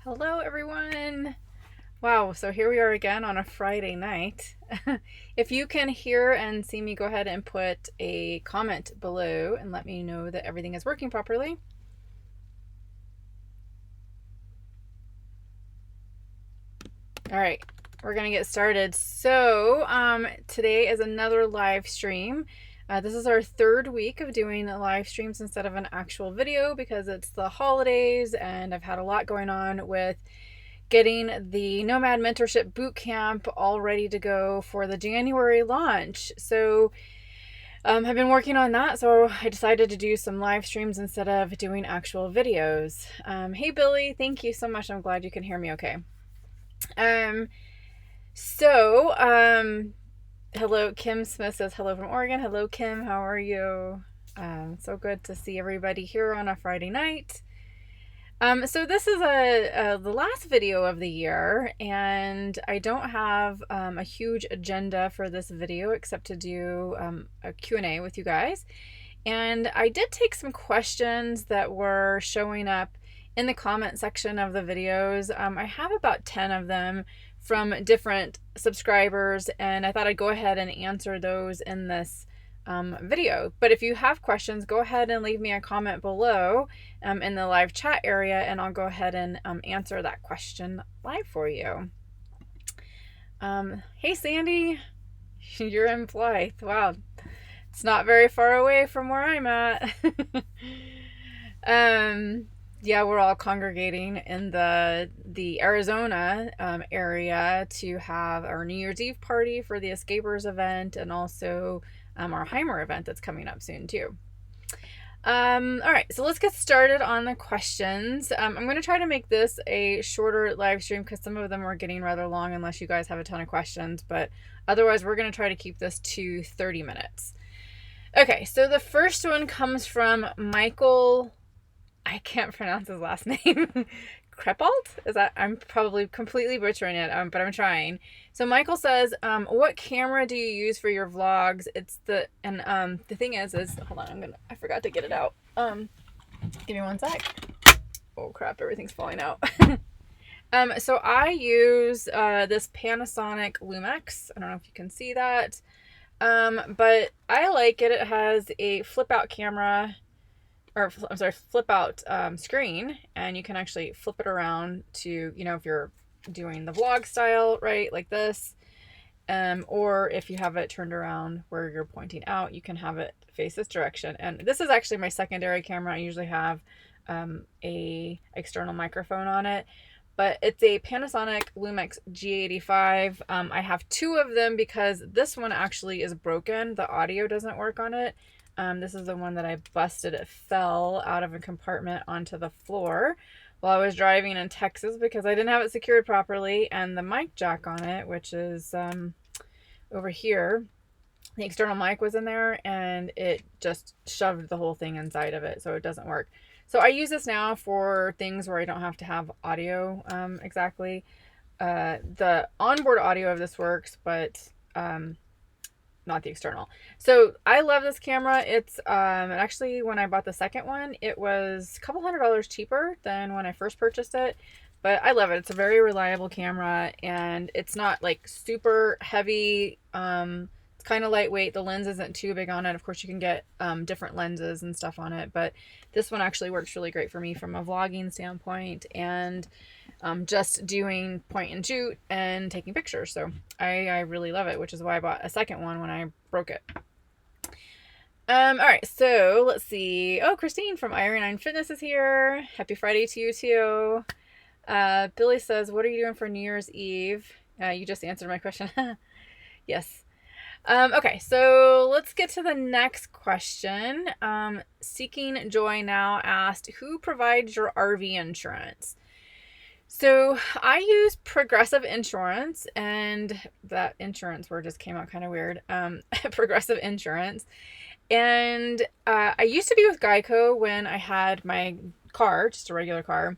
Hello, everyone. Wow, so here we are again on a Friday night. If you can hear and see me, go ahead and put a comment below and let me know that everything is working properly. All right, we're gonna get started. So today is another live stream. This is our third week of doing live streams instead of an actual video because it's the holidays and I've had a lot going on with getting the Nomad Mentorship Bootcamp all ready to go for the January launch. So I've been working on that, so I decided to do some live streams instead of doing actual videos. Hey Billy, thank you so much. I'm glad you can hear me okay. Um, so, hello, Kim Smith says hello from Oregon. Hello, Kim, how are you? So good to see everybody here on a Friday night. So this is the last video of the year, and I don't have a huge agenda for this video except to do a Q&A with you guys. And I did take some questions that were showing up in the comment section of the videos. I have about 10 of them from different subscribers, and I thought I'd go ahead and answer those in this video. But if you have questions, go ahead and leave me a comment below in the live chat area, and I'll go ahead and answer that question live for you. Hey Sandy, you're in Blythe. Wow, it's not very far away from where I'm at. Yeah, we're all congregating in the Arizona area to have our New Year's Eve party for the Escapers event, and also our Heimer event that's coming up soon too. All right, so let's get started on the questions. I'm going to try to make this a shorter live stream because some of them are getting rather long unless you guys have a ton of questions, but otherwise we're going to try to keep this to 30 minutes. Okay, so the first one comes from Michael. I can't pronounce his last name. Krepalt? Is that? I'm probably completely butchering it, but I'm trying. So Michael says, what camera do you use for your vlogs? It's the thing is hold on, I forgot to get it out. Give me one sec. Oh crap, everything's falling out. So I use this Panasonic Lumix. I don't know if you can see that. But I like it. It has a flip out camera, or I'm sorry, flip out screen, and you can actually flip it around to, if you're doing the vlog style, right, like this, or if you have it turned around where you're pointing out, you can have it face this direction. And this is actually my secondary camera. I usually have a external microphone on it, but it's a Panasonic Lumix G85. I have two of them because this one actually is broken. The audio doesn't work on it. This is the one that I busted. It fell out of a compartment onto the floor while I was driving in Texas because I didn't have it secured properly, and the mic jack on it, which is over here, the external mic was in there and it just shoved the whole thing inside of it, so it doesn't work. So I use this now for things where I don't have to have audio exactly. The onboard audio of this works, but not the external. So I love this camera. It's actually, when I bought the second one, it was a couple $100 cheaper than when I first purchased it, but I love it. It's a very reliable camera, and it's not like super heavy. It's kind of lightweight. The lens isn't too big on it. Of course you can get different lenses and stuff on it, but this one actually works really great for me from a vlogging standpoint and just doing point and shoot and taking pictures. So I really love it, which is why I bought a second one when I broke it. All right, so let's see. Oh, Christine from Iron 9 Fitness is here. Happy Friday to you too. Billy says, what are you doing for New Year's Eve? You just answered my question. Yes. Okay, so let's get to the next question. Seeking Joy now asked, who provides your RV insurance? So I use Progressive Insurance, and that insurance word just came out kind of weird. Progressive Insurance. And I used to be with Geico when I had my car, just a regular car,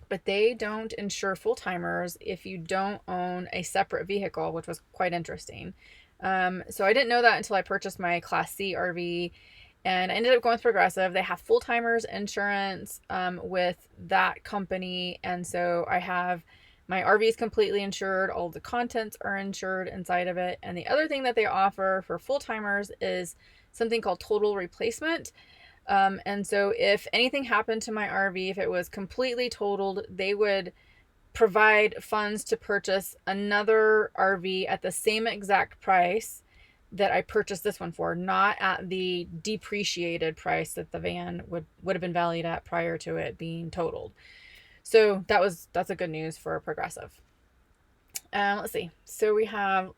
but they don't insure full-timers if you don't own a separate vehicle, which was quite interesting. So I didn't know that until I purchased my Class C RV, And I ended up going with Progressive. They have full-timers insurance with that company. And so I have my RV is completely insured. All the contents are insured inside of it. And the other thing that they offer for full-timers is something called total replacement. And so if anything happened to my RV, if it was completely totaled, they would provide funds to purchase another RV at the same exact price that I purchased this one for, not at the depreciated price that the van would have been valued at prior to it being totaled. So that's a good news for Progressive. Let's see. So we have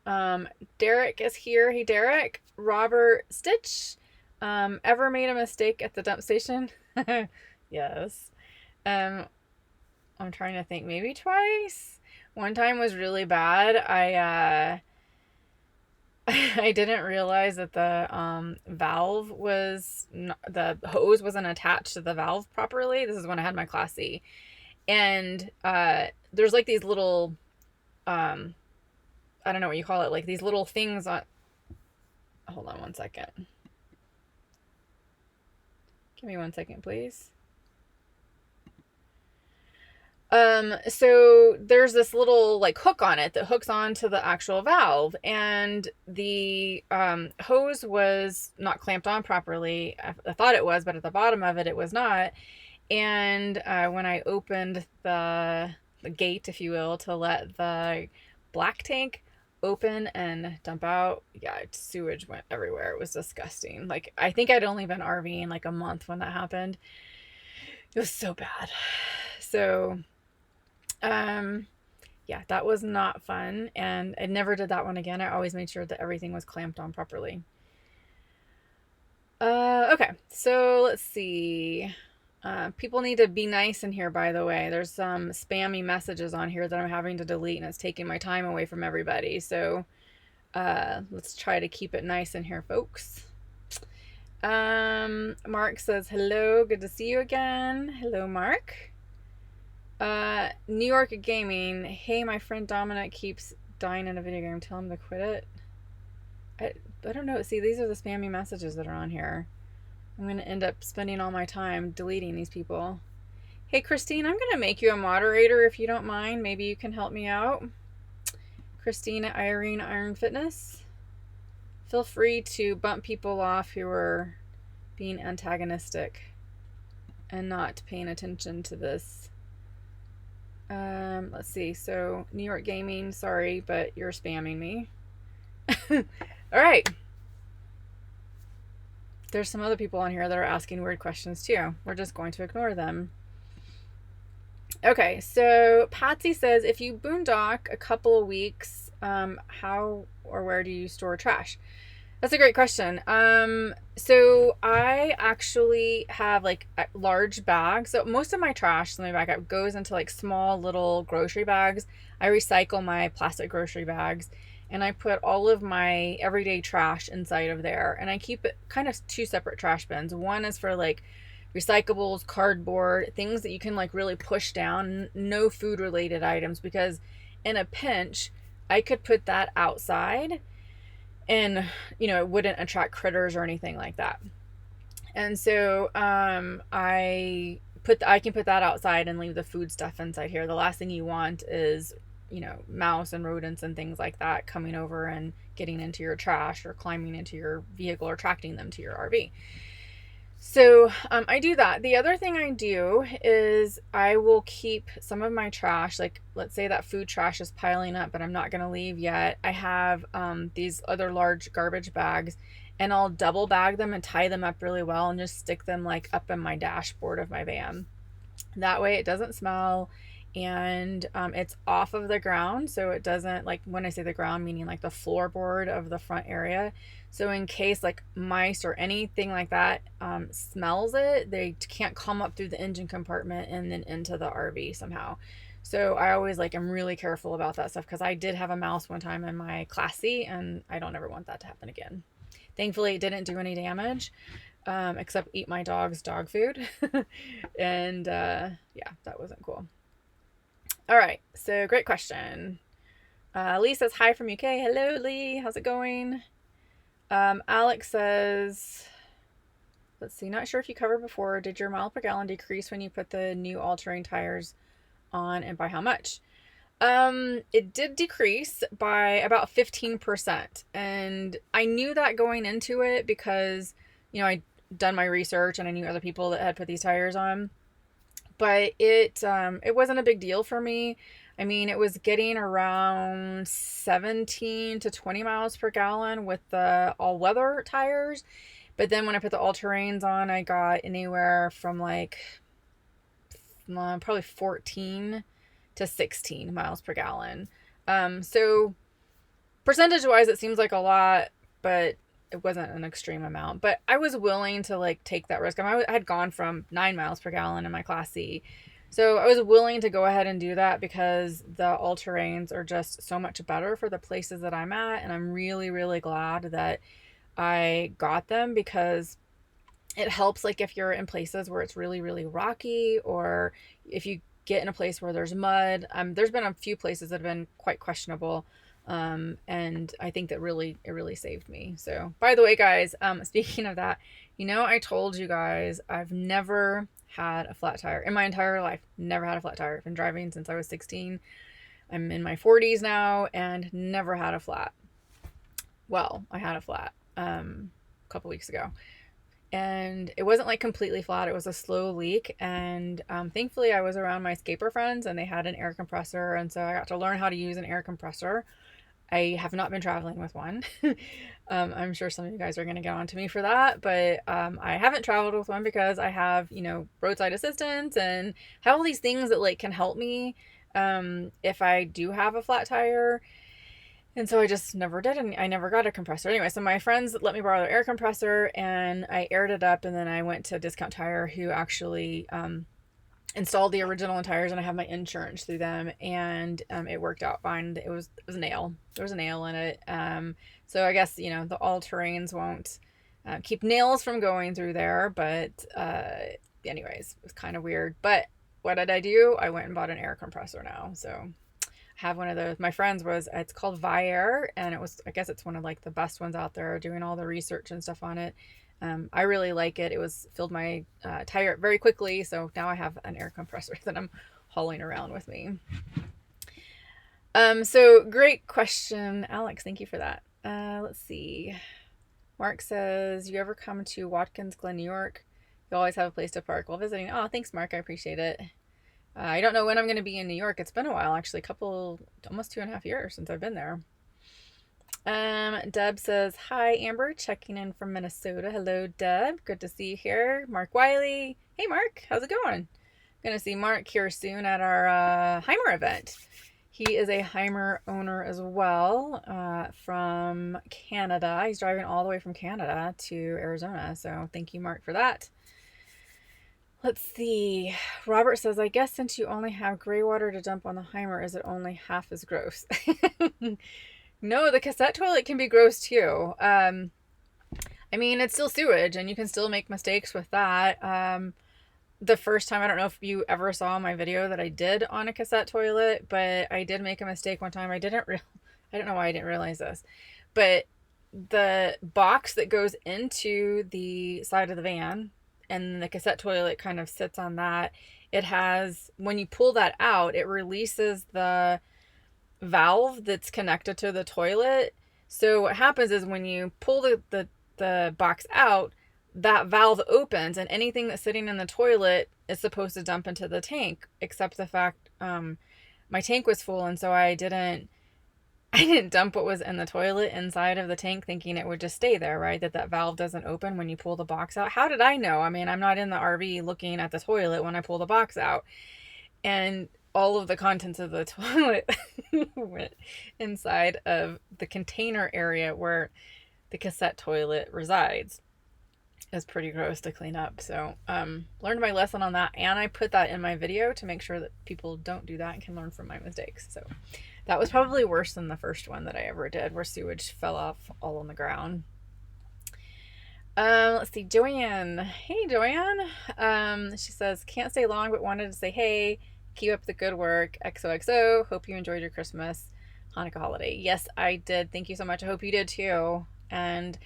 Derek is here. Hey Derek. Robert Stitch. Ever made a mistake at the dump station? Yes. I'm trying to think. Maybe twice. One time was really bad. I didn't realize that the valve was the hose wasn't attached to the valve properly. This is when I had my Class C, and there's like these little I don't know what you call it, like these little things on. Hold on one second. Give me 1 second, please. So there's this little like hook on it that hooks onto the actual valve, and the hose was not clamped on properly. I thought it was, but at the bottom of it, it was not. And when I opened the gate, if you will, to let the black tank open and dump out, yeah, sewage went everywhere. It was disgusting. Like, I think I'd only been RVing like a month when that happened. It was so bad. So yeah, that was not fun, and I never did that one again. I always made sure that everything was clamped on properly. Okay, so let's see. People need to be nice in here, by the way. There's some spammy messages on here that I'm having to delete, and it's taking my time away from everybody. So let's try to keep it nice in here, folks. Mark says, hello, good to see you again. Hello, Mark. New York Gaming. Hey, my friend Dominic keeps dying in a video game. Tell him to quit it. I don't know. See, these are the spammy messages that are on here. I'm going to end up spending all my time deleting these people. Hey, Christine, I'm going to make you a moderator if you don't mind. Maybe you can help me out. Christine at Irene Iron Fitness. Feel free to bump people off who are being antagonistic and not paying attention to this. Let's see. So, New York Gaming, sorry, but you're spamming me. All right. There's some other people on here that are asking weird questions too. We're just going to ignore them. Okay, so Patsy says, if you boondock a couple of weeks, how or where do you store trash? That's a great question. So I actually have like large bags. So most of my trash, let me back up, goes into like small little grocery bags. I recycle my plastic grocery bags, and I put all of my everyday trash inside of there. And I keep it kind of two separate trash bins. One is for like recyclables, cardboard, things that you can like really push down, no food related items, because in a pinch, I could put that outside and, you know, it wouldn't attract critters or anything like that. And so I can put that outside and leave the food stuff inside here. The last thing you want is, you know, mouse and rodents and things like that coming over and getting into your trash or climbing into your vehicle or attracting them to your RV. So I do that. The other thing I do is I will keep some of my trash, like let's say that food trash is piling up, but I'm not going to leave yet. I have these other large garbage bags, and I'll double bag them and tie them up really well and just stick them like up in my dashboard of my van. That way it doesn't smell, and it's off of the ground, so it doesn't, like when I say the ground, meaning like the floorboard of the front area. So in case like mice or anything like that smells it, they can't come up through the engine compartment and then into the RV somehow. So I always like, I'm really careful about that stuff, because I did have a mouse one time in my Class C, and I don't ever want that to happen again. Thankfully, it didn't do any damage, except eat my dog's dog food. And yeah, that wasn't cool. All right, so great question. Lee says hi from UK. Hello, Lee. How's it going? Alex says, let's see, not sure if you covered before, did your mile per gallon decrease when you put the new all-terrain tires on, and by how much? It did decrease by about 15%. And I knew that going into it because, I'd done my research and I knew other people that had put these tires on. But it wasn't a big deal for me. I mean, it was getting around 17 to 20 miles per gallon with the all-weather tires. But then when I put the all-terrains on, I got anywhere from like probably 14 to 16 miles per gallon. So percentage-wise, it seems like a lot, but it wasn't an extreme amount. But I was willing to like take that risk. I had gone from 9 miles per gallon in my Class C. So I was willing to go ahead and do that because the all-terrains are just so much better for the places that I'm at. And I'm really, really glad that I got them because it helps like if you're in places where it's really, really rocky, or if you get in a place where there's mud. There's been a few places that have been quite questionable. And I think that it really saved me. So by the way, guys, speaking of that, I told you guys, I've never had a flat tire in my entire life. Never had a flat tire. I've been driving since I was 16. I'm in my 40s now and never had a flat. Well, I had a flat, a couple weeks ago. And it wasn't like completely flat. It was a slow leak. And thankfully I was around my skater friends and they had an air compressor. And so I got to learn how to use an air compressor. I have not been traveling with one. I'm sure some of you guys are going to get on to me for that. But I haven't traveled with one because I have, roadside assistance and have all these things that like can help me if I do have a flat tire. And so I just never did, and I never got a compressor. Anyway, so my friends let me borrow their air compressor, and I aired it up, and then I went to Discount Tire, who actually installed the original tires, and I have my insurance through them, and it worked out fine. It was a nail. There was a nail in it. So I guess, the all-terrains won't keep nails from going through there, but anyways, it was kind of weird. But what did I do? I went and bought an air compressor now, so have one of those. My friend's it's called Viair, and I guess it's one of like the best ones out there, doing all the research and stuff on it. I really like it. It filled my tire very quickly, so now I have an air compressor that I'm hauling around with me. So great question, Alex. Thank you for that. Let's see. Mark says, you ever come to Watkins Glen, New York? You always have a place to park while visiting. Oh, thanks, Mark. I appreciate it. I don't know when I'm going to be in New York. It's been a while, actually, almost 2.5 years since I've been there. Deb says, hi, Amber, checking in from Minnesota. Hello, Deb. Good to see you here. Mark Wiley. Hey, Mark. How's it going? Going to see Mark here soon at our Heimer event. He is a Heimer owner as well, from Canada. He's driving all the way from Canada to Arizona. So thank you, Mark, for that. Let's see. Robert says, I guess since you only have gray water to dump on the Heimer, is it only half as gross? No, the cassette toilet can be gross too. I mean, it's still sewage and you can still make mistakes with that. The first time, I don't know if you ever saw my video that I did on a cassette toilet, but I did make a mistake one time. I don't know why I didn't realize this, but the box that goes into the side of the van, and the cassette toilet kind of sits on that. When you pull that out, it releases the valve that's connected to the toilet. So what happens is when you pull the box out, that valve opens and anything that's sitting in the toilet is supposed to dump into the tank, except the fact my tank was full, and so I didn't dump what was in the toilet inside of the tank, thinking it would just stay there, right? That valve doesn't open when you pull the box out. How did I know? I mean, I'm not in the RV looking at the toilet when I pull the box out. And all of the contents of the toilet went inside of the container area where the cassette toilet resides. It's pretty gross to clean up. So learned my lesson on that, and I put that in my video to make sure that people don't do that and can learn from my mistakes. So that was probably worse than the first one that I ever did, where sewage fell off all on the ground. Let's see, Joanne. Hey, Joanne. She says, can't stay long, but wanted to say, hey, keep up the good work. XOXO. Hope you enjoyed your Christmas, Hanukkah holiday. Yes, I did. Thank you so much. I hope you did too. And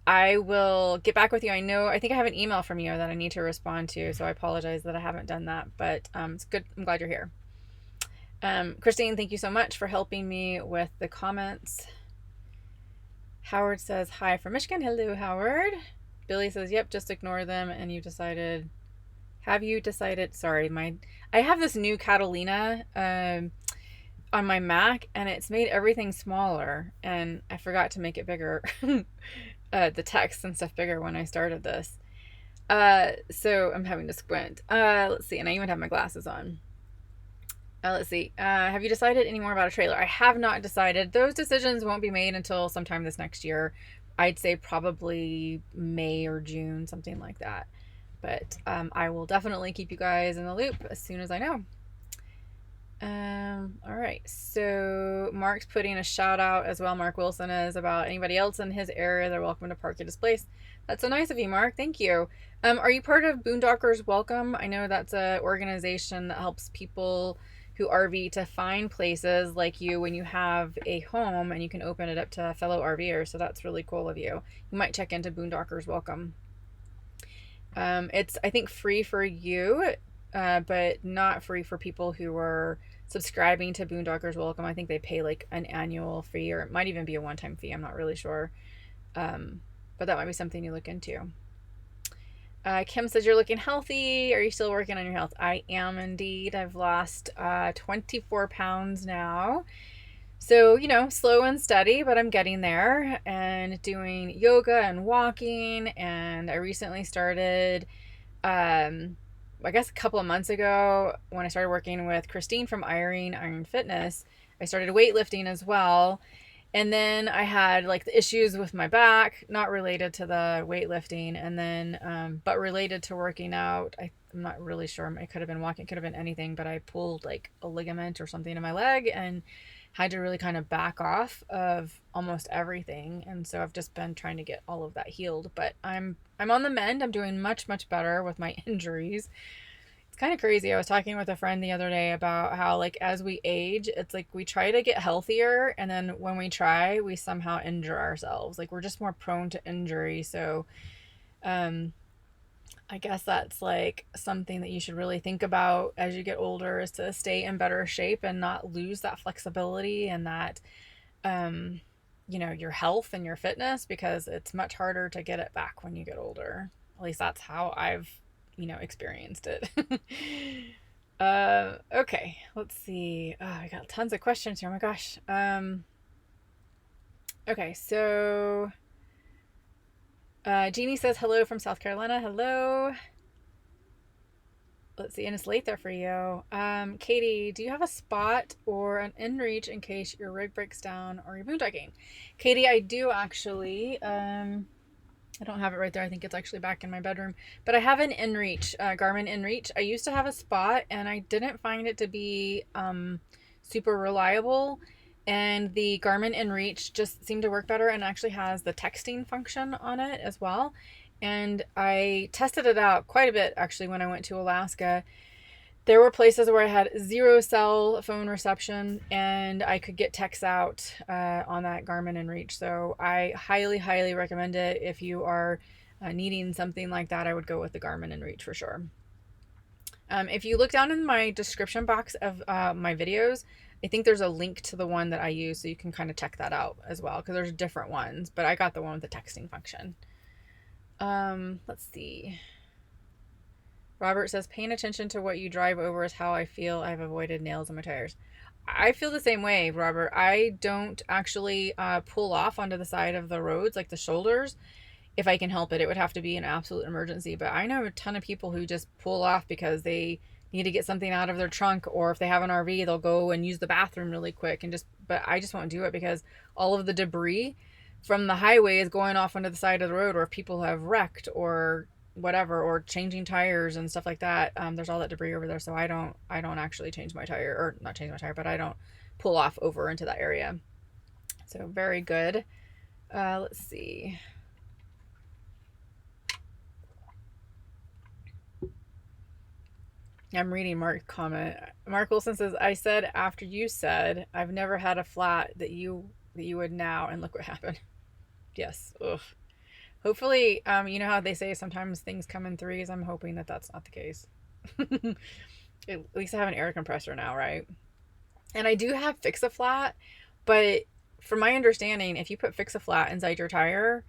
I will get back with you. I think I have an email from you that I need to respond to, so I apologize that I haven't done that, but it's good. I'm glad you're here. Christine, thank you so much for helping me with the comments. Howard says hi from Michigan. Hello, Howard. Billy says, yep, just ignore them. And have you decided? Sorry, I have this new Catalina on my Mac, and it's made everything smaller, and I forgot to make it bigger. The text and stuff bigger when I started this. So I'm having to squint. Let's see, and I even have my glasses on. Let's see. Have you decided any more about a trailer? I have not decided. Those decisions won't be made until sometime this next year. I'd say probably May or June, something like that. But I will definitely keep you guys in the loop as soon as I know. All right. So Mark's putting a shout out as well. Mark Wilson is about anybody else in his area. They're welcome to park at his place. That's so nice of you, Mark. Thank you. Are you part of Boondockers Welcome? I know that's an organization that helps people who RV to find places like you when you have a home and you can open it up to fellow RVers. So that's really cool of you. You might check into Boondockers Welcome. It's, I think, free for you, but not free for people who are subscribing to Boondockers Welcome. I think they pay like an annual fee, or it might even be a one-time fee. I'm not really sure. But that might be something you look into. Kim says, you're looking healthy. Are you still working on your health? I am indeed. I've lost 24 pounds now. So, slow and steady, but I'm getting there, and doing yoga and walking. And I recently started, I guess a couple of months ago, when I started working with Christine from Iron Fitness, I started weightlifting as well. And then I had like the issues with my back, not related to the weightlifting, and then, but related to working out. I'm not really sure. It could have been walking, it could have been anything, but I pulled like a ligament or something in my leg and had to really kind of back off of almost everything. And so I've just been trying to get all of that healed, but I'm on the mend. I'm doing much, much better with my injuries. It's kind of crazy. I was talking with a friend the other day about how, like, as we age, it's like we try to get healthier, and then when we try, we somehow injure ourselves. Like, we're just more prone to injury. So I guess that's like something that you should really think about as you get older, is to stay in better shape and not lose that flexibility and that your health and your fitness, because it's much harder to get it back when you get older. At least that's how I've experienced it. Okay, let's see. Oh, I got tons of questions here. Oh my gosh. Okay, so Jeannie says hello from South Carolina. Hello. Let's see, and it's late there for you. Katie, do you have a spot or an inReach in case your rig breaks down or you're boondocking? Katie, I do actually. I don't have it right there. I think it's actually back in my bedroom. But I have an inReach, Garmin inReach. I used to have a spot, and I didn't find it to be super reliable. And the Garmin inReach just seemed to work better, and actually has the texting function on it as well. And I tested it out quite a bit, actually, when I went to Alaska. There were places where I had 0 cell phone reception, and I could get texts out on that Garmin inReach. So I highly, highly recommend it. If you are needing something like that, I would go with the Garmin inReach for sure. If you look down in my description box of my videos, I think there's a link to the one that I use, so you can kind of check that out as well, because there's different ones, but I got the one with the texting function. Let's see. Robert says, paying attention to what you drive over is how I feel I've avoided nails in my tires. I feel the same way, Robert. I don't actually pull off onto the side of the roads, like the shoulders, if I can help it. It would have to be an absolute emergency. But I know a ton of people who just pull off because they need to get something out of their trunk, or if they have an RV, they'll go and use the bathroom really quick. But I just won't do it, because all of the debris from the highway is going off onto the side of the road, or if people have wrecked or whatever, or changing tires and stuff like that. There's all that debris over there, so I don't actually change my tire, or not change my tire, but I don't pull off over into that area. So very good. Let's see. I'm reading Mark's comment. Mark Wilson says, I said after you said I've never had a flat that you would now, and look what happened. Yes. Ugh. Hopefully, you know how they say sometimes things come in threes. I'm hoping that that's not the case. At least I have an air compressor now, right? And I do have Fix-A-Flat, but from my understanding, if you put Fix-A-Flat inside your tire,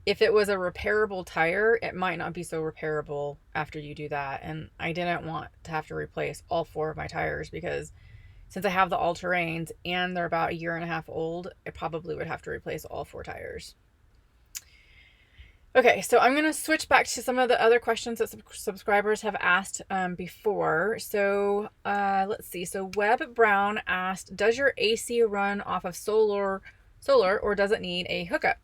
if it was a repairable tire, it might not be so repairable after you do that. And I didn't want to have to replace all four of my tires because since I have the all-terrains and they're about a year and a half old, I probably would have to replace all four tires. Okay, so I'm going to switch back to some of the other questions that subscribers have asked before. So let's see. So Webb Brown asked, does your AC run off of solar or does it need a hookup?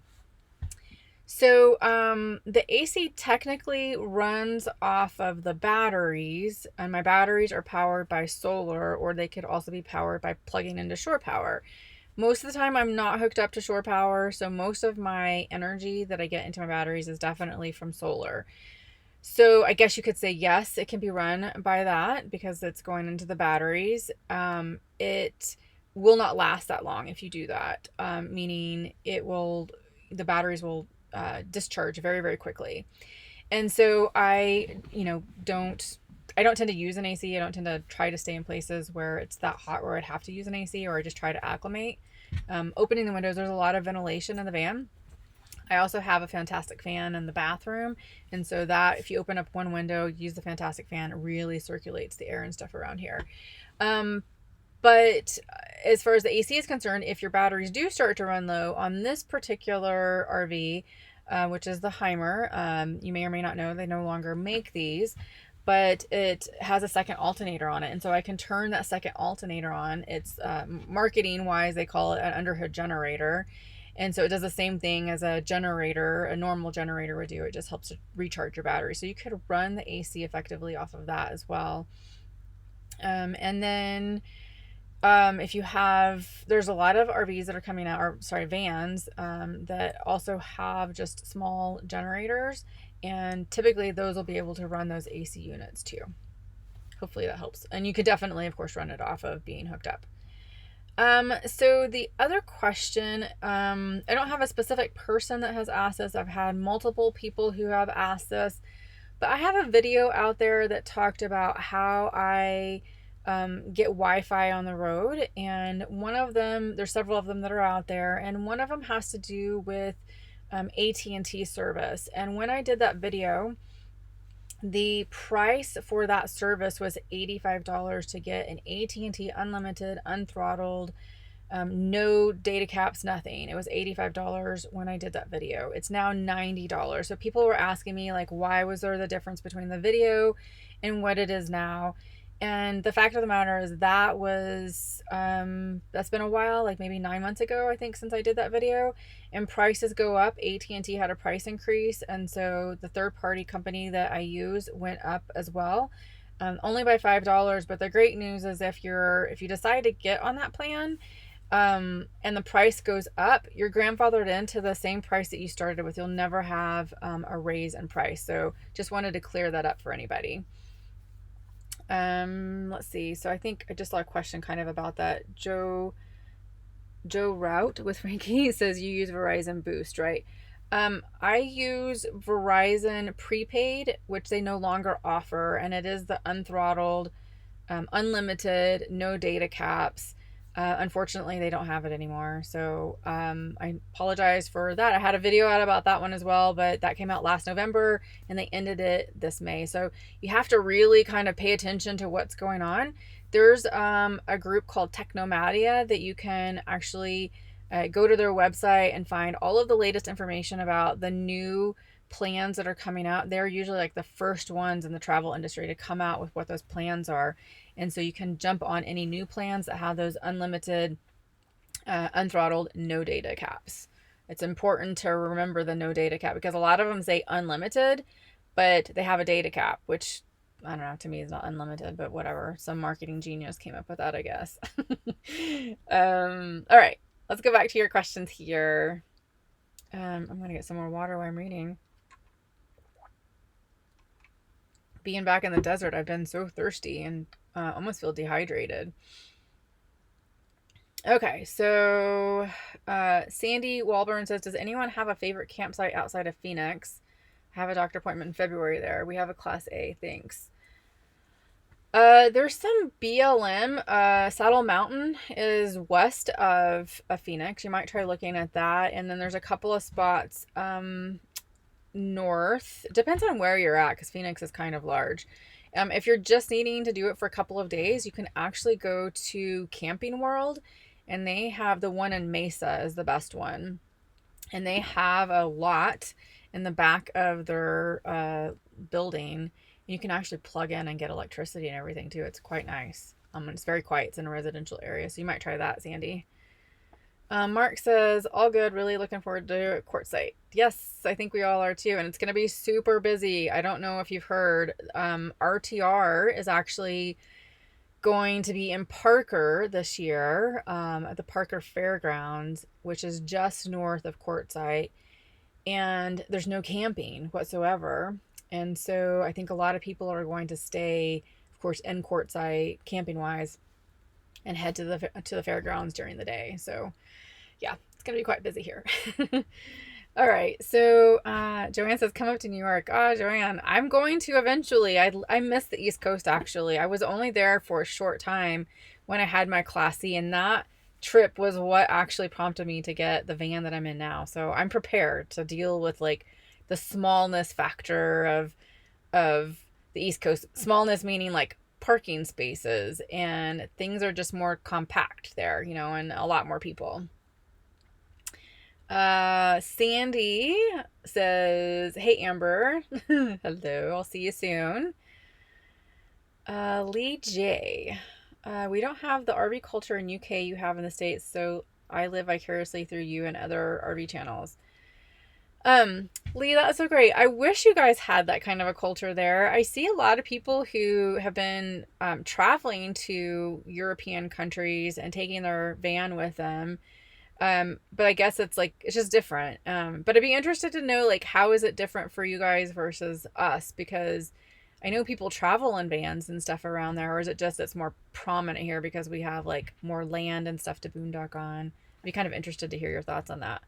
So the AC technically runs off of the batteries, and my batteries are powered by solar, or they could also be powered by plugging into shore power. Most of the time I'm not hooked up to shore power, so most of my energy that I get into my batteries is definitely from solar. So I guess you could say yes, it can be run by that because it's going into the batteries. It will not last that long if you do that, meaning the batteries will discharge very, very quickly. And so I don't tend to use an AC. I don't tend to try to stay in places where it's that hot where I'd have to use an AC, or I just try to acclimate. Opening the windows, there's a lot of ventilation in the van. I also have a fantastic fan in the bathroom. And so that if you open up one window, use the fantastic fan, it really circulates the air and stuff around here. But as far as the AC is concerned, if your batteries do start to run low on this particular RV, which is the Heimer, you may or may not know they no longer make these, but it has a second alternator on it. And so I can turn that second alternator on. It's marketing wise, they call it an underhood generator. And so it does the same thing as a generator, a normal generator would do. It just helps to recharge your battery. So you could run the AC effectively off of that as well. And then if you have, there's a lot of RVs that are coming out, or sorry, vans that also have just small generators. And typically those will be able to run those AC units too. Hopefully that helps. And you could definitely, of course, run it off of being hooked up. So the other question, I don't have a specific person that has asked this. I've had multiple people who have asked this, but I have a video out there that talked about how I get Wi-Fi on the road. And one of them, there's several of them that are out there, and one of them has to do with AT&T service. And when I did that video, the price for that service was $85 to get an AT&T unlimited, unthrottled, no data caps, nothing. It was $85 when I did that video. It's now $90. So people were asking me, like, why was there the difference between the video and what it is now? And the fact of the matter is that was, that's been a while, like maybe 9 months ago, I think, since I did that video, and prices go up. AT&T had a price increase. And so the third party company that I use went up as well, only by $5. But the great news is if you decide to get on that plan, and the price goes up, you're grandfathered into the same price that you started with. You'll never have a raise in price. So just wanted to clear that up for anybody. Let's see. So I think I just saw a question kind of about that. Joe Route with Frankie says you use Verizon Boost, right? I use Verizon Prepaid, which they no longer offer, and it is the unthrottled, unlimited, no data caps. Unfortunately, they don't have it anymore. So I apologize for that. I had a video out about that one as well, but that came out last November and they ended it this May. So you have to really kind of pay attention to what's going on. There's a group called Technomadia that you can actually go to their website and find all of the latest information about the new plans that are coming out. They're usually like the first ones in the travel industry to come out with what those plans are. And so you can jump on any new plans that have those unlimited, unthrottled, no data caps. It's important to remember the no data cap because a lot of them say unlimited, but they have a data cap, which I don't know, to me is not unlimited, but whatever. Some marketing genius came up with that, I guess. All right, let's go back to your questions here. I'm going to get some more water while I'm reading. Being back in the desert, I've been so thirsty and almost feel dehydrated. Okay, so Sandy Walburn says, does anyone have a favorite campsite outside of Phoenix? I have a doctor appointment in February there. We have a Class A, thanks. There's some BLM. Saddle Mountain is west of Phoenix. You might try looking at that. And then there's a couple of spots north. Depends on where you're at, because Phoenix is kind of large. If you're just needing to do it for a couple of days, you can actually go to Camping World, and they have the one in Mesa is the best one. And they have a lot in the back of their building. You can actually plug in and get electricity and everything too. It's quite nice. It's very quiet. It's in a residential area, so you might try that, Sandy. Mark says, all good. Really looking forward to Quartzsite. Yes, I think we all are too. And it's going to be super busy. I don't know if you've heard. RTR is actually going to be in Parker this year at the Parker Fairgrounds, which is just north of Quartzsite. And there's no camping whatsoever. And so I think a lot of people are going to stay, of course, in Quartzsite camping-wise and head to the fairgrounds during the day. So yeah, it's going to be quite busy here. All right. So Joanne says, come up to New York. Joanne, I'm going to eventually. I miss the East Coast, actually. I was only there for a short time when I had my Class C, and that trip was what actually prompted me to get the van that I'm in now. So I'm prepared to deal with like the smallness factor of the East Coast. Smallness meaning like parking spaces, and things are just more compact there, and a lot more people. Sandy says, hey Amber. Hello, I'll see you soon. Lee J. We don't have the RV culture in UK you have in the States, so I live vicariously through you and other RV channels. Lee, that's so great. I wish you guys had that kind of a culture there. I see a lot of people who have been traveling to European countries and taking their van with them. But I guess it's just different. But I'd be interested to know, like, how is it different for you guys versus us? Because I know people travel in vans and stuff around there, or is it just it's more prominent here because we have like more land and stuff to boondock on? I'd be kind of interested to hear your thoughts on that.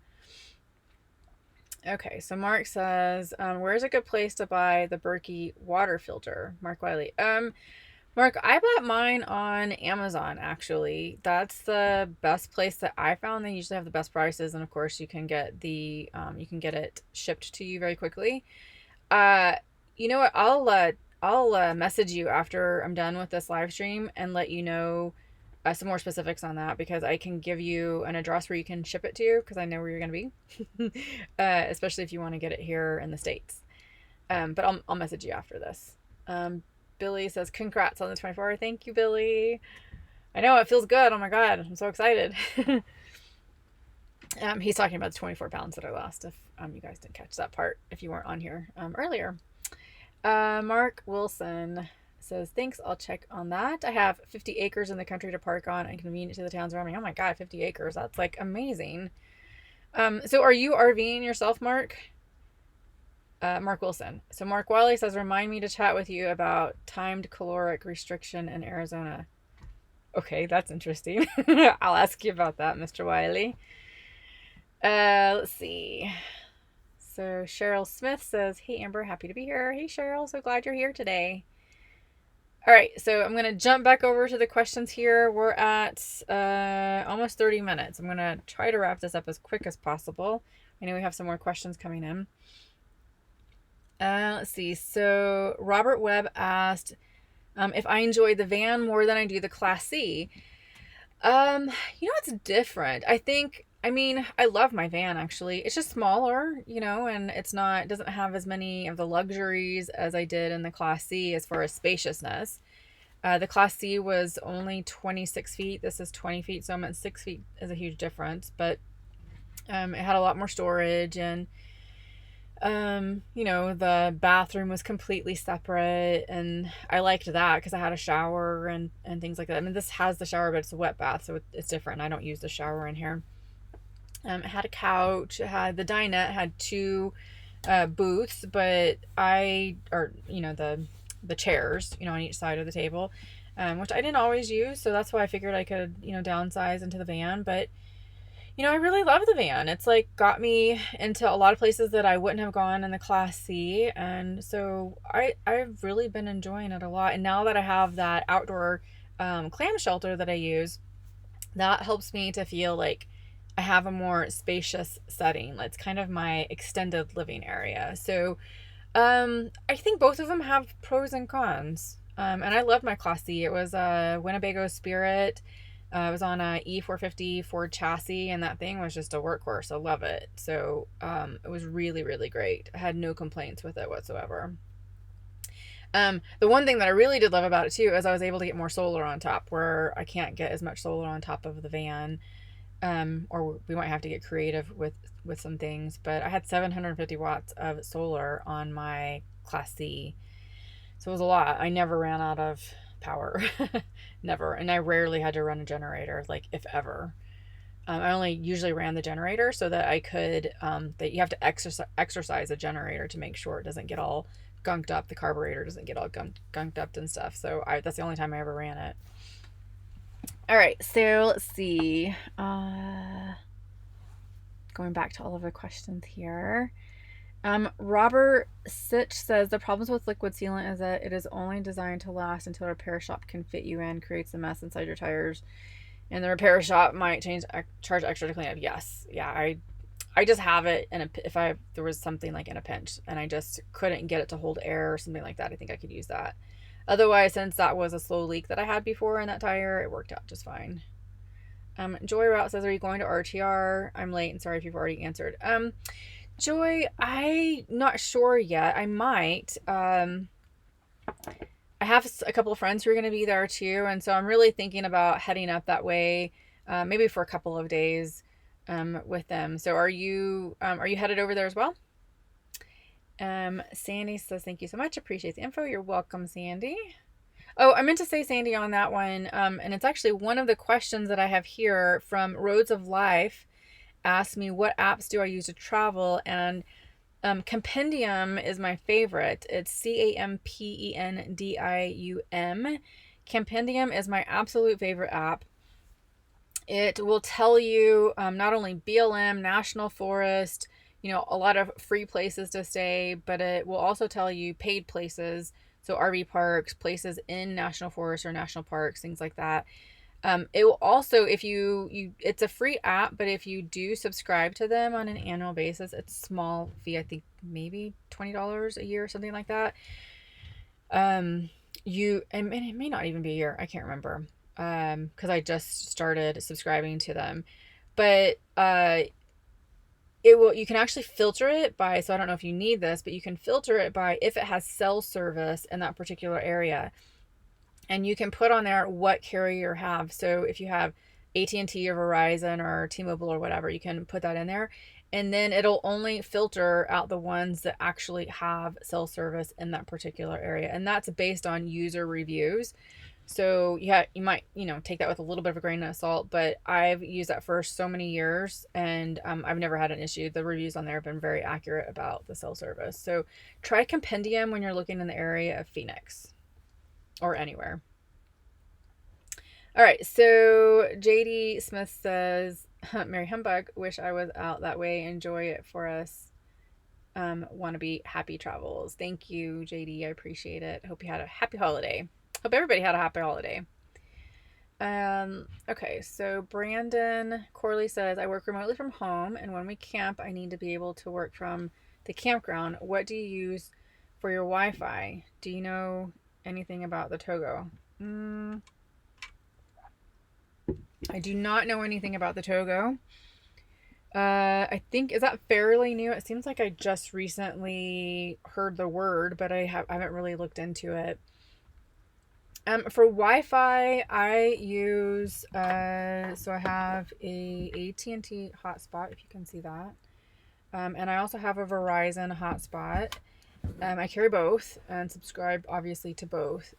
Okay, so Mark says, where's a good place to buy the Berkey water filter? Mark Wiley. Mark, I bought mine on Amazon, actually. That's the best place that I found. They usually have the best prices, and of course you can get you can get it shipped to you very quickly. You know what? I'll message you after I'm done with this live stream and let you know some more specifics on that, because I can give you an address where you can ship it to, because I know where you're going to be, especially if you want to get it here in the States. But I'll message you after this. Billy says, congrats on the 24. Thank you, Billy. I know, it feels good. Oh my God, I'm so excited. He's talking about the 24 pounds that I lost, if you guys didn't catch that part, if you weren't on here earlier. Mark Wilson says, thanks, I'll check on that. I have 50 acres in the country to park on and convenient to the towns around me. Oh my God, 50 acres. That's like amazing. So are you RVing yourself, Mark? Mark Wilson. So Mark Wiley says, remind me to chat with you about timed caloric restriction in Arizona. Okay, that's interesting. I'll ask you about that, Mr. Wiley. Let's see. So Cheryl Smith says, hey Amber, happy to be here. Hey Cheryl, so glad you're here today. All right, so I'm going to jump back over to the questions here. We're at almost 30 minutes. I'm going to try to wrap this up as quick as possible. I know we have some more questions coming in. Let's see. So Robert Webb asked if I enjoy the van more than I do the Class C. It's different. I love my van, actually. It's just smaller, and it doesn't have as many of the luxuries as I did in the Class C as far as spaciousness. The Class C was only 26 feet. This is 20 feet, so I'm at 6 feet is a huge difference. But it had a lot more storage, and the bathroom was completely separate, and I liked that because I had a shower and things like that. I mean, this has the shower, but it's a wet bath, so it's different. I don't use the shower in here. It had a couch. It had the dinette, had two booths, but the chairs, on each side of the table. which I didn't always use. So that's why I figured I could, downsize into the van. But, I really love the van. It's like got me into a lot of places that I wouldn't have gone in the Class C. And so I've really been enjoying it a lot. And now that I have that outdoor clam shelter that I use, that helps me to feel like I have a more spacious setting. It's kind of my extended living area. So I think both of them have pros and cons. And I loved my Class C. It was a Winnebago Spirit. It was on a E450 Ford chassis, and that thing was just a workhorse. I love it. So it was really, really great. I had no complaints with it whatsoever. The one thing that I really did love about it too is I was able to get more solar on top, where I can't get as much solar on top of the van. Or we might have to get creative with some things, but I had 750 watts of solar on my Class C. So it was a lot. I never ran out of power. Never. And I rarely had to run a generator, like if ever. I only usually ran the generator so that I could, that you have to exercise a generator to make sure it doesn't get all gunked up. The carburetor doesn't get all gunked up and stuff. So that's the only time I ever ran it. All right, so let's see. Going back to all of the questions here. Robert Sitch says the problems with liquid sealant is that it is only designed to last until a repair shop can fit you in, creates a mess inside your tires, and the repair shop might charge extra to clean up. Yes, yeah, I just have it, and if there was something like in a pinch and I just couldn't get it to hold air or something like that, I think I could use that. Otherwise, since that was a slow leak that I had before in that tire, it worked out just fine. Joy Route says, are you going to RTR? I'm late and sorry if you've already answered. Joy, I'm not sure yet. I might. I have a couple of friends who are going to be there too, and so I'm really thinking about heading up that way, maybe for a couple of days with them. So are you headed over there as well? Sandy says, thank you so much. Appreciate the info. You're welcome, Sandy. Oh, I meant to say, Sandy, on that one, and it's actually one of the questions that I have here from Roads of Life. Asked me what apps do I use to travel, and Compendium is my favorite. It's Campendium. Compendium is my absolute favorite app. It will tell you not only BLM, National Forest, a lot of free places to stay, but it will also tell you paid places. So RV parks, places in national forests or national parks, things like that. It will also, if it's a free app, but if you do subscribe to them on an annual basis, it's a small fee. I think maybe $20 a year or something like that. And it may not even be a year. I can't remember. Cause I just started subscribing to them, but, you can actually filter it by, so I don't know if you need this, but you can filter it by if it has cell service in that particular area. And you can put on there what carrier you have. So if you have AT&T or Verizon or T-Mobile or whatever, you can put that in there. And then it'll only filter out the ones that actually have cell service in that particular area. And that's based on user reviews. So yeah, you might, take that with a little bit of a grain of salt, but I've used that for so many years and I've never had an issue. The reviews on there have been very accurate about the cell service. So try Compendium when you're looking in the area of Phoenix or anywhere. All right, so JD Smith says, Mary Humbug, wish I was out that way. Enjoy it for us. Want to be happy travels. Thank you, JD. I appreciate it. Hope you had a happy holiday. Hope everybody had a happy holiday. Okay, so Brandon Corley says, I work remotely from home, and when we camp, I need to be able to work from the campground. What do you use for your Wi-Fi? Do you know anything about the Togo? I do not know anything about the Togo. I think, is that fairly new? It seems like I just recently heard the word, but I haven't really looked into it. For Wi-Fi, I use, so I have a AT&T hotspot, if you can see that. And I also have a Verizon hotspot. I carry both and subscribe obviously to both.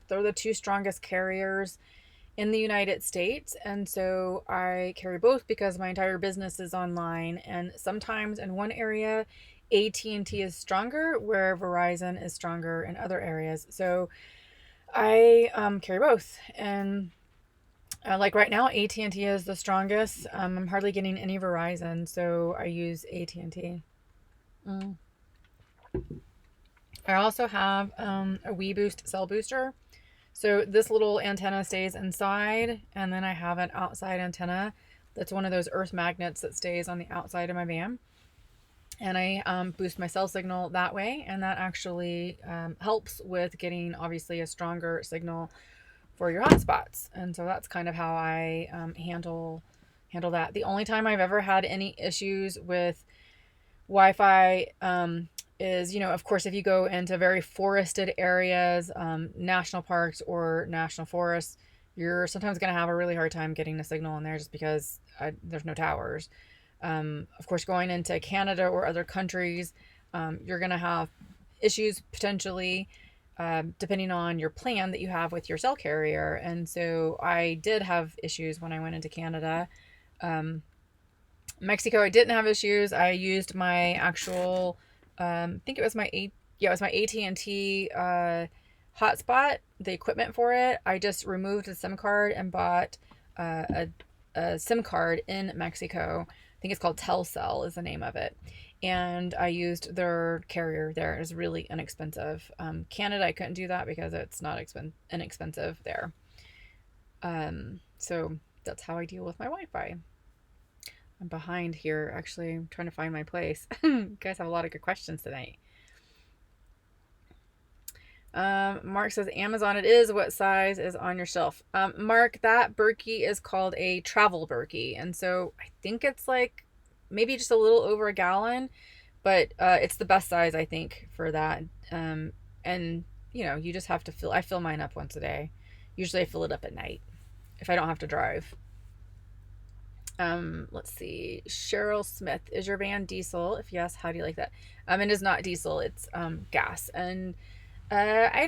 They're the two strongest carriers in the United States. And so I carry both because my entire business is online. And sometimes in one area, AT&T is stronger, where Verizon is stronger in other areas. So I carry both, and like right now, AT&T is the strongest. I'm hardly getting any Verizon, so I use AT&T. Mm. I also have a WeBoost cell booster. So this little antenna stays inside, and then I have an outside antenna that's one of those earth magnets that stays on the outside of my van. And I boost my cell signal that way, and that actually helps with getting obviously a stronger signal for your hotspots. And so that's kind of how I handle that. The only time I've ever had any issues with Wi-Fi is, of course, if you go into very forested areas, national parks or national forests, you're sometimes going to have a really hard time getting a signal in there just because there's no towers. Of course, going into Canada or other countries, you're going to have issues potentially depending on your plan that you have with your cell carrier. And so I did have issues when I went into Canada. Mexico, I didn't have issues. I used my actual, I think it was it was my AT&T hotspot, the equipment for it. I just removed the SIM card and bought a SIM card in Mexico. I think it's called Telcel is the name of it. And I used their carrier there. It was really inexpensive. Canada, I couldn't do that because it's not inexpensive there. So that's how I deal with my Wi-Fi. I'm behind here, actually. I'm trying to find my place. You guys have a lot of good questions tonight. Mark says, Amazon it is. What size is on your shelf? Mark, that Berkey is called a travel Berkey. And so I think it's like maybe just a little over a gallon, but it's the best size, I think, for that. And, you just have to I fill mine up once a day. Usually I fill it up at night if I don't have to drive. Let's see. Cheryl Smith, is your van diesel? If yes, how do you like that? It is not diesel. It's gas. And I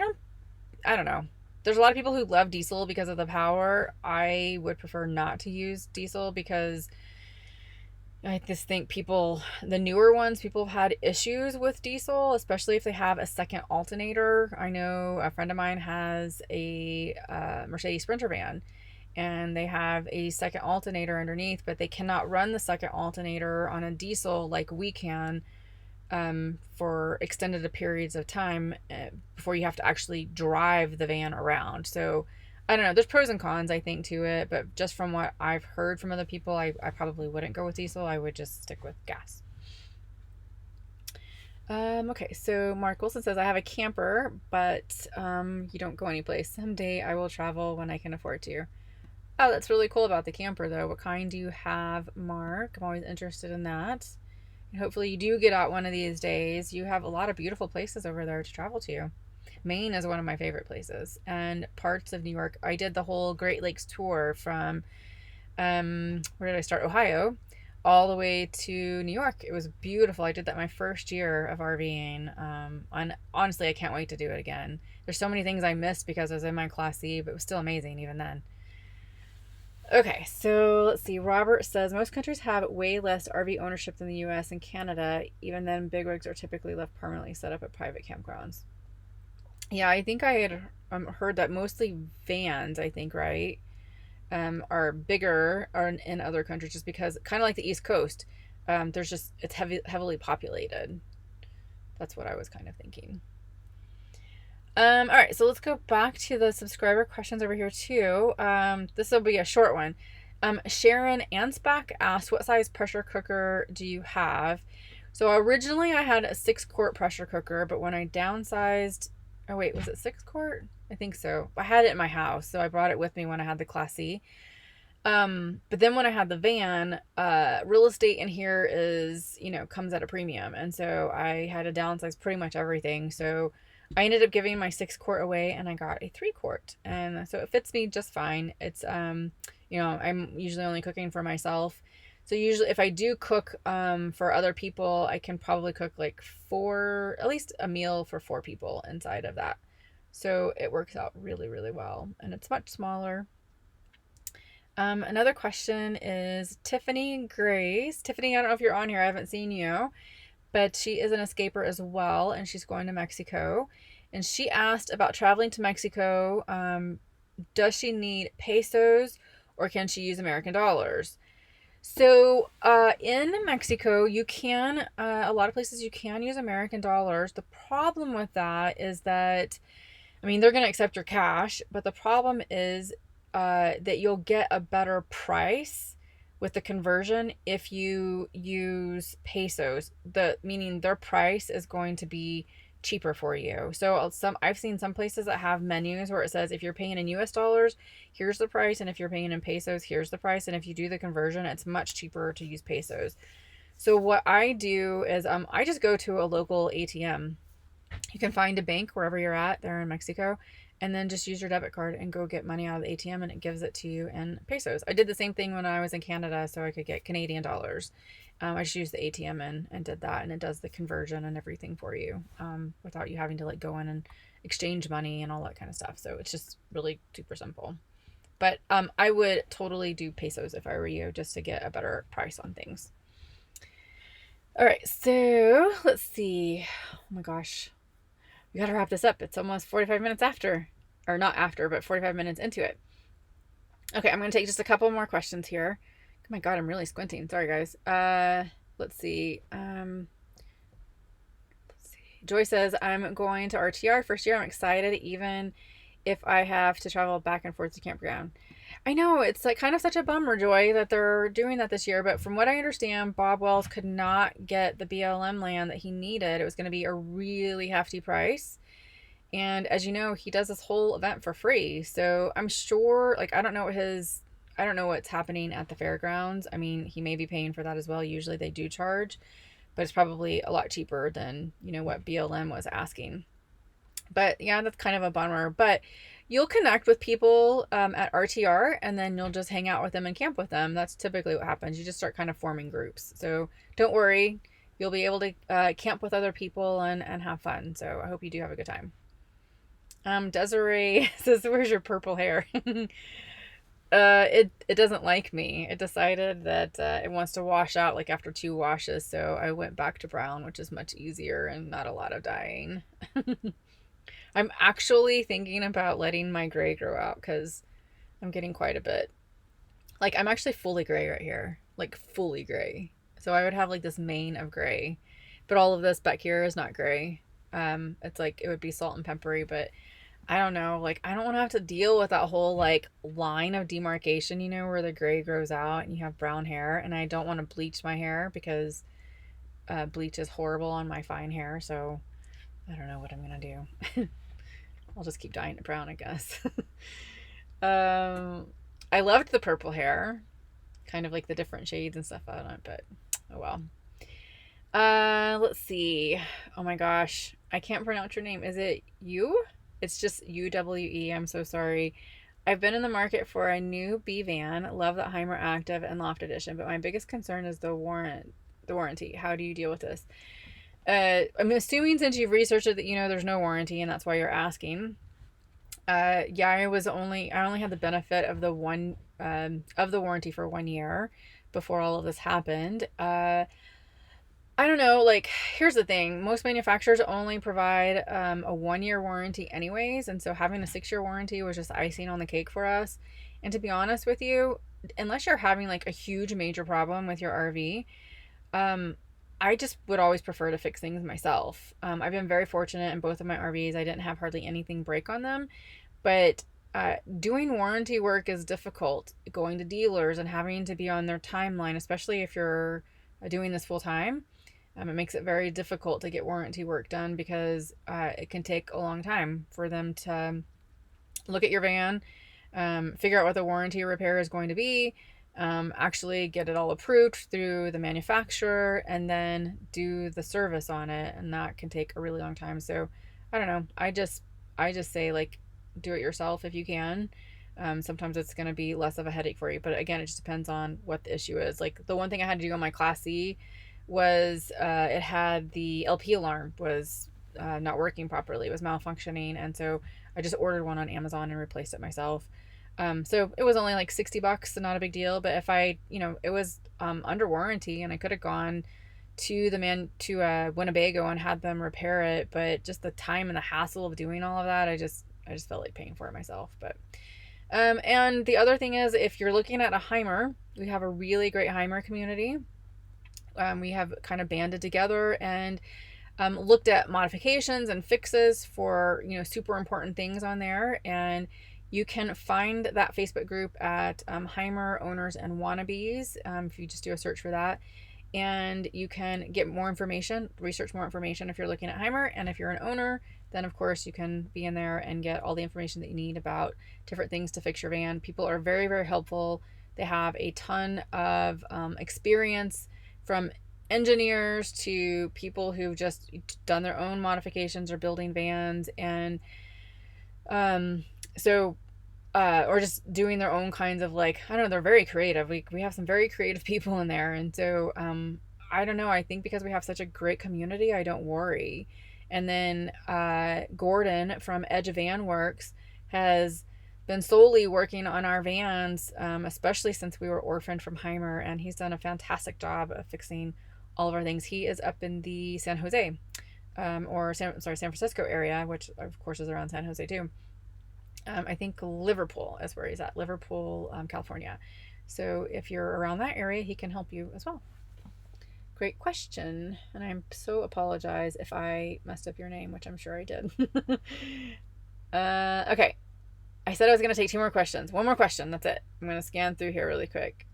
don't know. There's a lot of people who love diesel because of the power. I would prefer not to use diesel because I just think the newer ones, people have had issues with diesel, especially if they have a second alternator. I know a friend of mine has a Mercedes Sprinter van, and they have a second alternator underneath, but they cannot run the second alternator on a diesel like we can for extended periods of time before you have to actually drive the van around. So I don't know. There's pros and cons, I think, to it, but just from what I've heard from other people, I probably wouldn't go with diesel. I would just stick with gas. Okay, so Mark Wilson says, I have a camper, but you don't go anyplace. Someday I will travel when I can afford to. Oh, that's really cool about the camper, though. What kind do you have, Mark? I'm always interested in that. And hopefully you do get out one of these days. You have a lot of beautiful places over there to travel to. Maine is one of my favorite places, and parts of New York. I did the whole Great Lakes tour from, where did I start? Ohio, all the way to New York. It was beautiful. I did that my first year of RVing. And honestly, I can't wait to do it again. There's so many things I missed because I was in my Class C, but it was still amazing even then. Okay, so let's see. Robert says most countries have way less RV ownership than the US and Canada. Even then, bigwigs are typically left permanently set up at private campgrounds. Yeah, I think I had heard that mostly vans, I think, right, are bigger in other countries just because, kind of like the East Coast, it's heavily populated. That's what I was kind of thinking. All right, so let's go back to the subscriber questions over here too. This will be a short one. Sharon Ansbach asked, what size pressure cooker do you have? So originally I had a 6-quart pressure cooker, but when I downsized, oh wait, was it 6-quart? I think so. I had it in my house, so I brought it with me when I had the Class C. But then when I had the van, real estate in here is, comes at a premium. And so I had to downsize pretty much everything. So I ended up giving my 6-quart away and I got a 3-quart. And so it fits me just fine. It's, I'm usually only cooking for myself. So usually if I do cook, for other people, I can probably cook like at least a meal for 4 people inside of that. So it works out really, really well. And it's much smaller. Another question is Tiffany Grace. Tiffany, I don't know if you're on here. I haven't seen you, but she is an escaper as well, and she's going to Mexico. and she asked about traveling to Mexico. Does she need pesos or can she use American dollars? So, in Mexico, you can, a lot of places you can use American dollars. The problem with that is that, I mean, they're going to accept your cash, but the problem is that you'll get a better price with the conversion if you use pesos. Meaning their price is going to be cheaper for you. So I've seen some places that have menus where it says if you're paying in US dollars, here's the price, and if you're paying in pesos, here's the price, and if you do the conversion, it's much cheaper to use pesos. So what I do is I just go to a local ATM. You can find a bank wherever you're at there in Mexico, and then just use your debit card and go get money out of the ATM, and it gives it to you in pesos. I did the same thing when I was in Canada, so I could get Canadian dollars. I just used the ATM and did that, and it does the conversion and everything for you without you having to like go in and exchange money and all that kind of stuff. So it's just really super simple. But I would totally do pesos if I were you, just to get a better price on things. All right, so let's see. Oh my gosh, we got to wrap this up. It's almost 45 minutes after, or not after, but 45 minutes into it. Okay, I'm going to take just a couple more questions here. Oh my God, I'm really squinting. Sorry, guys. Let's see. Joy says, I'm going to RTR first year. I'm excited, even if I have to travel back and forth to campground. I know, it's like kind of such a bummer, Joy, that they're doing that this year. But from what I understand, Bob Wells could not get the BLM land that he needed. It was going to be a really hefty price. And as you know, he does this whole event for free. So I'm sure, like, I don't know what's happening at the fairgrounds. I mean, he may be paying for that as well. Usually they do charge, but it's probably a lot cheaper than, what BLM was asking. But yeah, that's kind of a bummer. But you'll connect with people at RTR, and then you'll just hang out with them and camp with them. That's typically what happens. You just start kind of forming groups. So don't worry. You'll be able to camp with other people and have fun. So I hope you do have a good time. Desiree says, where's your purple hair? It doesn't like me. It decided that it wants to wash out like after 2 washes. So I went back to brown, which is much easier and not a lot of dyeing. I'm actually thinking about letting my gray grow out because I'm getting quite a bit. Like, I'm actually fully gray right here. Like, fully gray. So I would have like this mane of gray. But all of this back here is not gray. It's like, it would be salt and peppery, but I don't know. Like, I don't want to have to deal with that whole like line of demarcation, where the gray grows out and you have brown hair. And I don't want to bleach my hair because bleach is horrible on my fine hair. So I don't know what I'm going to do. I'll just keep dyeing it brown, I guess. I loved the purple hair, kind of like the different shades and stuff on it, but oh well. Let's see. Oh my gosh, I can't pronounce your name. Is it you? It's just UWE. I'm so sorry. I've been in the market for a new B van. Love the Heimer Active and Loft Edition, but my biggest concern is the warranty. How do you deal with this? I'm assuming since you've researched it that there's no warranty, and that's why you're asking. Yeah, I only had the benefit of the warranty for 1 year before all of this happened. I don't know, like, here's the thing. Most manufacturers only provide a 1-year warranty anyways, and so having a 6-year warranty was just icing on the cake for us. And to be honest with you, unless you're having like a huge major problem with your RV, I just would always prefer to fix things myself. I've been very fortunate in both of my RVs. I didn't have hardly anything break on them, but doing warranty work is difficult. Going to dealers and having to be on their timeline, especially if you're doing this full time, it makes it very difficult to get warranty work done because it can take a long time for them to look at your van, figure out what the warranty repair is going to be, actually get it all approved through the manufacturer, and then do the service on it, and that can take a really long time. So I don't know, I just say, like, do it yourself if you can. Sometimes it's going to be less of a headache for you, but again, it just depends on what the issue is. Like, the one thing I had to do on my Class C was it had the LP alarm was not working properly. It was malfunctioning, and so I just ordered one on Amazon and replaced it myself. So it was only like $60, so not a big deal. But if it was under warranty, and I could have gone to Winnebago and had them repair it, but just the time and the hassle of doing all of that, I just felt like paying for it myself. But and the other thing is, if you're looking at a Heimer, we have a really great Heimer community. We have kind of banded together and looked at modifications and fixes for, super important things on there. And you can find that Facebook group at Heimer Owners and Wannabes, if you just do a search for that. And you can get more information, research more information if you're looking at Heimer. And if you're an owner, then of course you can be in there and get all the information that you need about different things to fix your van. People are very, very helpful. They have a ton of experience, from engineers to people who've just done their own modifications or building vans, and or just doing their own kinds of, like, I don't know, they're very creative. We have some very creative people in there. And so I don't know, I think because we have such a great community, I don't worry. And then Gordon from Edge Van Works has been solely working on our vans, especially since we were orphaned from Heimer, and he's done a fantastic job of fixing all of our things. He is up in the San Jose San Francisco area, which of course is around San Jose too. I think Liverpool is where he's at, Liverpool, California. So if you're around that area, he can help you as well. Great question. And I'm so apologize if I messed up your name, which I'm sure I did. Okay. I said I was going to take 2 more questions. 1 more question. That's it. I'm going to scan through here really quick.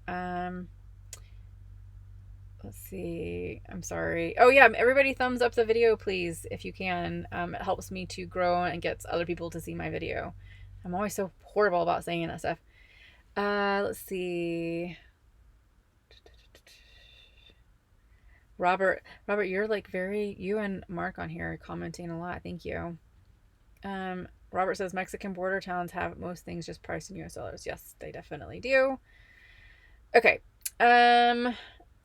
Let's see. I'm sorry. Oh yeah. Everybody thumbs up the video, please, if you can. It helps me to grow and gets other people to see my video. I'm always so horrible about saying that stuff. Let's see. Robert, you're like you and Mark on here commenting a lot. Thank you. Robert says Mexican border towns have most things just priced in US dollars. Yes, they definitely do. Okay.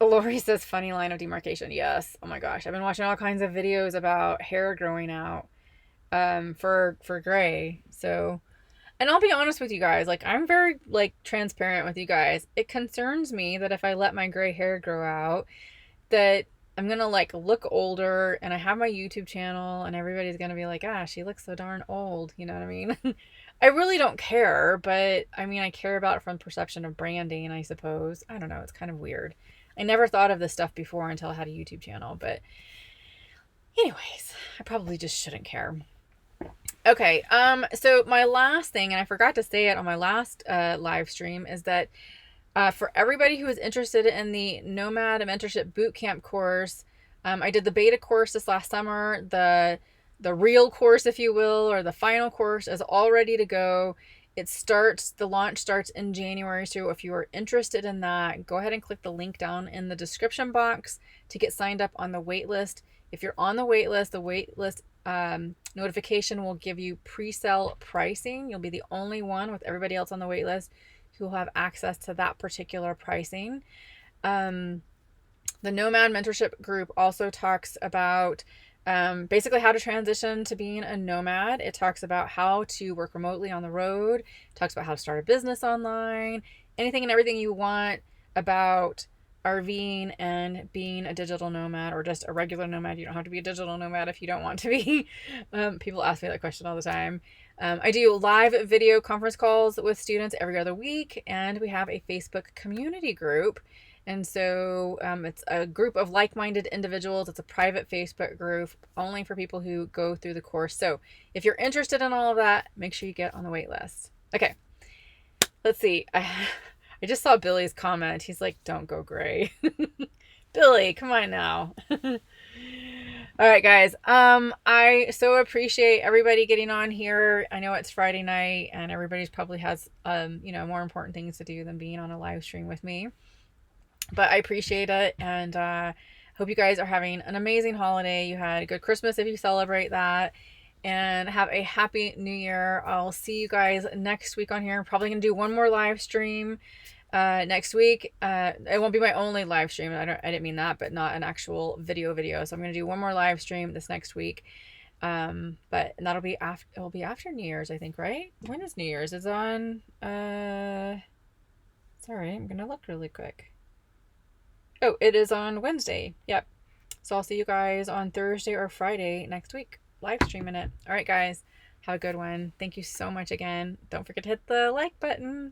Lori says funny line of demarcation. Yes. Oh my gosh. I've been watching all kinds of videos about hair growing out for gray. So, and I'll be honest with you guys, like, I'm very transparent with you guys. It concerns me that if I let my gray hair grow out, that I'm gonna look older, and I have my YouTube channel and everybody's gonna be like, ah, she looks so darn old, you know what I mean? I really don't care, but I mean, I care about it from the perception of branding, I suppose. I don't know, it's kind of weird. I never thought of this stuff before until I had a YouTube channel, but anyways, I probably just shouldn't care. Okay, so my last thing, and I forgot to say it on my last live stream, is that for everybody who is interested in the Nomad Mentorship Bootcamp course, I did the beta course this last summer. The real course, if you will, or the final course, is all ready to go. The launch starts in January. So if you are interested in that, go ahead and click the link down in the description box to get signed up on the wait list. If you're on the wait list notification will give you pre-sale pricing. You'll be the only one with everybody else on the wait list who will have access to that particular pricing. The Nomad Mentorship group also talks about basically how to transition to being a nomad. It talks about how to work remotely on the road. It talks about how to start a business online, anything and everything you want about RVing and being a digital nomad, or just a regular nomad. You don't have to be a digital nomad if you don't want to be. People ask me that question all the time. I do live video conference calls with students every other week, and we have a Facebook community group. And so it's a group of like-minded individuals. It's a private Facebook group only for people who go through the course. So if you're interested in all of that, make sure you get on the wait list. Okay, let's see. I just saw Billy's comment. He's like, don't go gray. Billy, come on now. All right, guys. I so appreciate everybody getting on here. I know it's Friday night and everybody's probably has, more important things to do than being on a live stream with me. But I appreciate it, and hope you guys are having an amazing holiday. You had a good Christmas if you celebrate that, and have a happy new year. I'll see you guys next week on here. I'm probably going to do one more live stream next week. It won't be my only live stream. I didn't mean that, but not an actual video. So I'm going to do one more live stream this next week. But that'll be after New Year's, I think, right? When is New Year's? It's on, sorry, I'm going to look really quick. Oh, it is on Wednesday. Yep. So I'll see you guys on Thursday or Friday next week, live streaming it. All right, guys, have a good one. Thank you so much again. Don't forget to hit the like button.